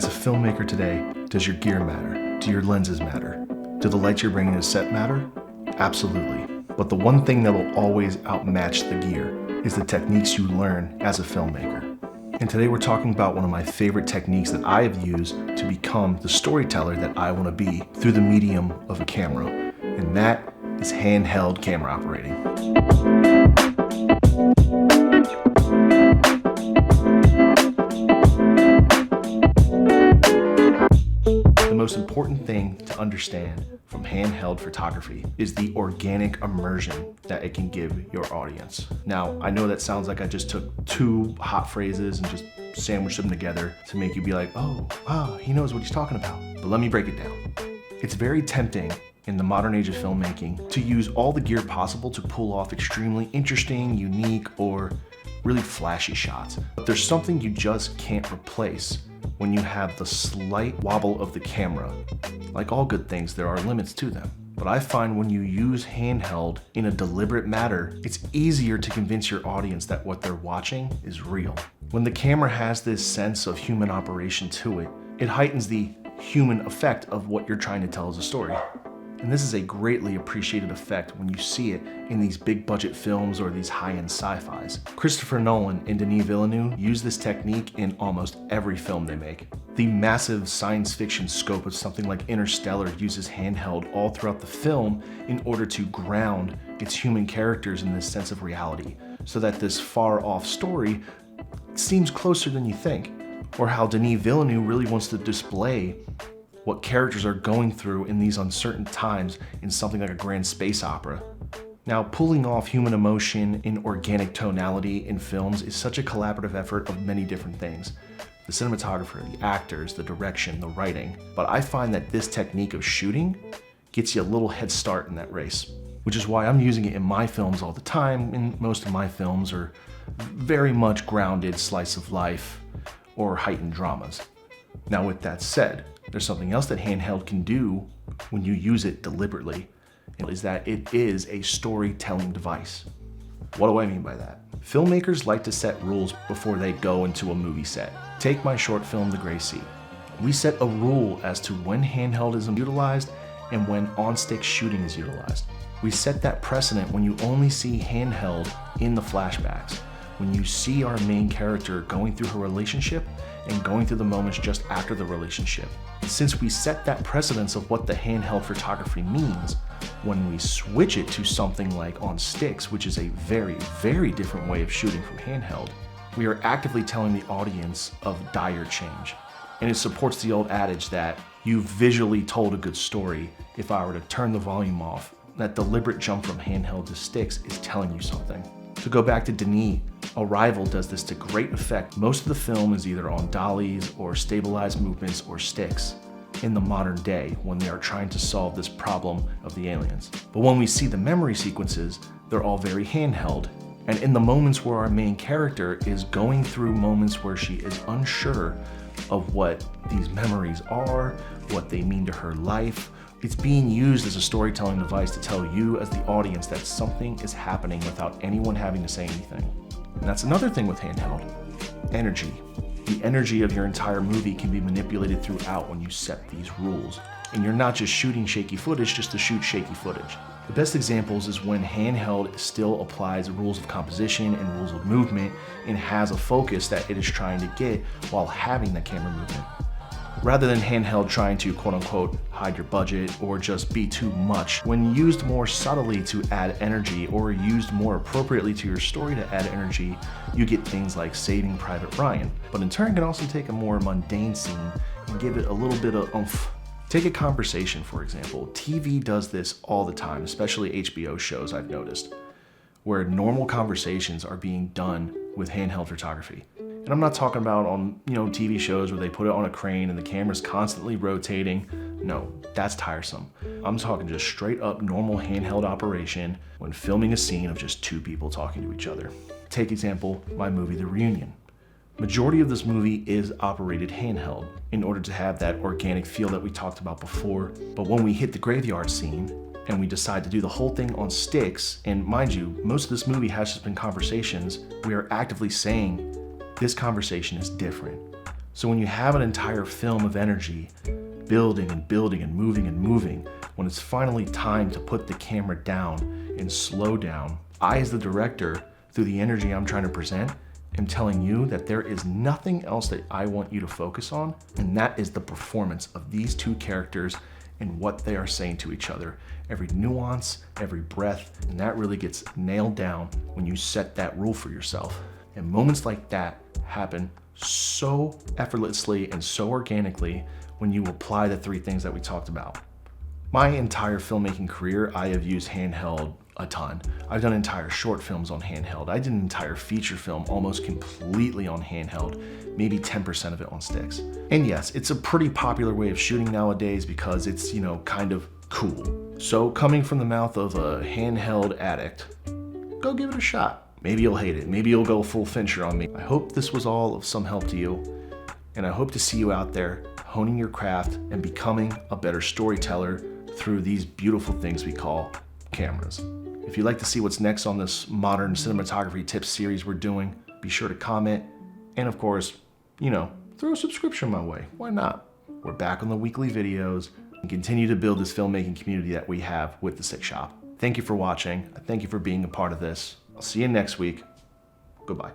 As a filmmaker today, does your gear matter? Do your lenses matter? Do the lights you're bringing to set matter? Absolutely. But the one thing that will always outmatch the gear is the techniques you learn as a filmmaker. And today we're talking about one of my favorite techniques that I have used to become the storyteller that I want to be through the medium of a camera. And that is handheld camera operating. The most important thing to understand from handheld photography is the organic immersion that it can give your audience. Now, I know that sounds like I just took two hot phrases and just sandwiched them together to make you be like, oh, he knows what he's talking about. But let me break it down. It's very tempting in the modern age of filmmaking to use all the gear possible to pull off extremely interesting, unique, or really flashy shots. But there's something you just can't replace when you have the slight wobble of the camera. Like all good things, there are limits to them. But I find when you use handheld in a deliberate manner, it's easier to convince your audience that what they're watching is real. When the camera has this sense of human operation to it, it heightens the human effect of what you're trying to tell as a story. And this is a greatly appreciated effect when you see it in these big budget films or these high-end sci-fis. Christopher Nolan and Denis Villeneuve use this technique in almost every film they make. The massive science fiction scope of something like Interstellar uses handheld all throughout the film in order to ground its human characters in this sense of reality, so that this far-off story seems closer than you think. Or how Denis Villeneuve really wants to display what characters are going through in these uncertain times in something like a grand space opera. Now, pulling off human emotion in organic tonality in films is such a collaborative effort of many different things. The cinematographer, the actors, the direction, the writing. But I find that this technique of shooting gets you a little head start in that race, which is why I'm using it in my films all the time, and most of my films are very much grounded slice of life or heightened dramas. Now, with that said, there's something else that handheld can do when you use it deliberately, is that it is a storytelling device. What do I mean by that? Filmmakers like to set rules before they go into a movie set. Take my short film, The Gray Sea. We set a rule as to when handheld is utilized and when on-stick shooting is utilized. We set that precedent when you only see handheld in the flashbacks, when you see our main character going through her relationship and going through the moments just after the relationship. Since we set that precedence of what the handheld photography means, when we switch it to something like on sticks, which is a very, very different way of shooting from handheld, we are actively telling the audience of dire change. And it supports the old adage that you visually told a good story if I were to turn the volume off. That deliberate jump from handheld to sticks is telling you something. To go back to Denis, Arrival does this to great effect. Most of the film is either on dollies or stabilized movements or sticks in the modern day when they are trying to solve this problem of the aliens. But when we see the memory sequences, they're all very handheld. And in the moments where our main character is going through moments where she is unsure of what these memories are, what they mean to her life, it's being used as a storytelling device to tell you as the audience that something is happening without anyone having to say anything. And that's another thing with handheld. Energy. The energy of your entire movie can be manipulated throughout when you set these rules. And you're not just shooting shaky footage just to shoot shaky footage. The best examples is when handheld still applies rules of composition and rules of movement and has a focus that it is trying to get while having the camera movement. Rather than handheld trying to quote-unquote hide your budget or just be too much, when used more subtly to add energy or used more appropriately to your story to add energy, you get things like Saving Private Ryan. But in turn can also take a more mundane scene and give it a little bit of oomph. Take a conversation, for example. TV does this all the time, especially HBO shows I've noticed, where normal conversations are being done with handheld photography. And I'm not talking about on, TV shows where they put it on a crane and the camera's constantly rotating. No, that's tiresome. I'm talking just straight up normal handheld operation when filming a scene of just two people talking to each other. Take example, my movie, The Reunion. Majority of this movie is operated handheld in order to have that organic feel that we talked about before. But when we hit the graveyard scene and we decide to do the whole thing on sticks, and mind you, most of this movie has just been conversations, we are actively saying this conversation is different. So when you have an entire film of energy, building and building and moving, when it's finally time to put the camera down and slow down, I, as the director, through the energy I'm trying to present, am telling you that there is nothing else that I want you to focus on, and that is the performance of these two characters and what they are saying to each other. Every nuance, every breath, and that really gets nailed down when you set that rule for yourself. And moments like that happen so effortlessly and so organically when you apply the three things that we talked about. My entire filmmaking career, I have used handheld a ton. I've done entire short films on handheld. I did an entire feature film almost completely on handheld, maybe 10% of it on sticks. And yes, it's a pretty popular way of shooting nowadays because it's, kind of cool. So coming from the mouth of a handheld addict, go give it a shot. Maybe you'll hate it. Maybe you'll go full Fincher on me. I hope this was all of some help to you, and I hope to see you out there honing your craft and becoming a better storyteller through these beautiful things we call cameras. If you'd like to see what's next on this modern cinematography tips series we're doing, be sure to comment, and of course, throw a subscription my way. Why not? We're back on the weekly videos and continue to build this filmmaking community that we have with the Sick Shop. Thank you for watching. Thank you for being a part of this. I'll see you next week. Goodbye.